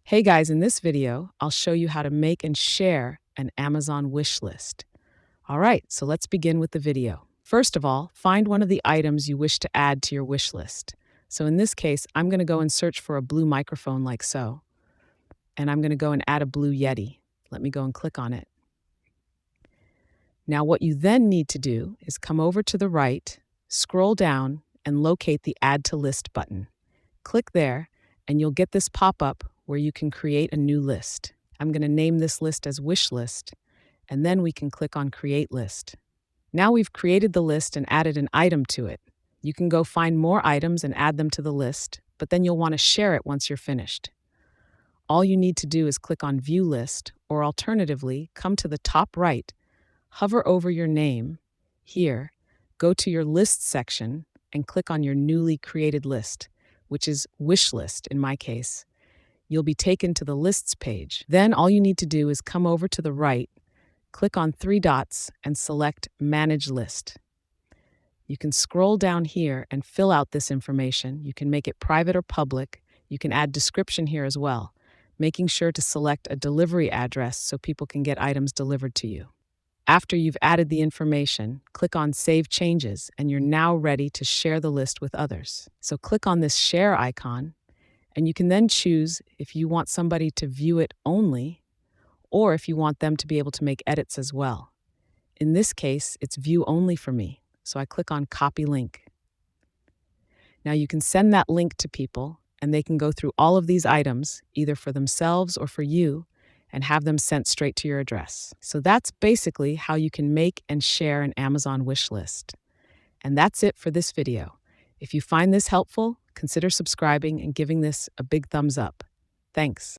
Hey guys, in this video, I'll show you how to make and share an Amazon wish list. All right, so let's begin with the video. First of all, find one of the items you wish to add to your wish list. So in this case, I'm going to go and search for a blue microphone like so, and I'm going to go and add a blue Yeti. Let me go and click on it. Now what you then need to do is come over to the right, scroll down, and locate the Add to List button. Click there, and you'll get this pop-up where you can create a new list. I'm going to name this list as Wish List, and then we can click on Create List. Now we've created the list and added an item to it. You can go find more items and add them to the list, but then you'll want to share it once you're finished. All you need to do is click on View List, or alternatively, come to the top right, hover over your name, here, go to your List section, and click on your newly created list, which is Wish List in my case. You'll be taken to the Lists page. Then all you need to do is come over to the right, click on three dots, and select Manage List. You can scroll down here and fill out this information. You can make it private or public. You can add description here as well, making sure to select a delivery address so people can get items delivered to you. After you've added the information, click on Save Changes, and you're now ready to share the list with others. So click on this share icon, and you can then choose if you want somebody to view it only, or if you want them to be able to make edits as well. In this case, it's view only for me, so I click on Copy Link. Now you can send that link to people, and they can go through all of these items, either for themselves or for you, and have them sent straight to your address. So that's basically how you can make and share an Amazon wish list. And that's it for this video. If you find this helpful, consider subscribing and giving this a big thumbs up. Thanks.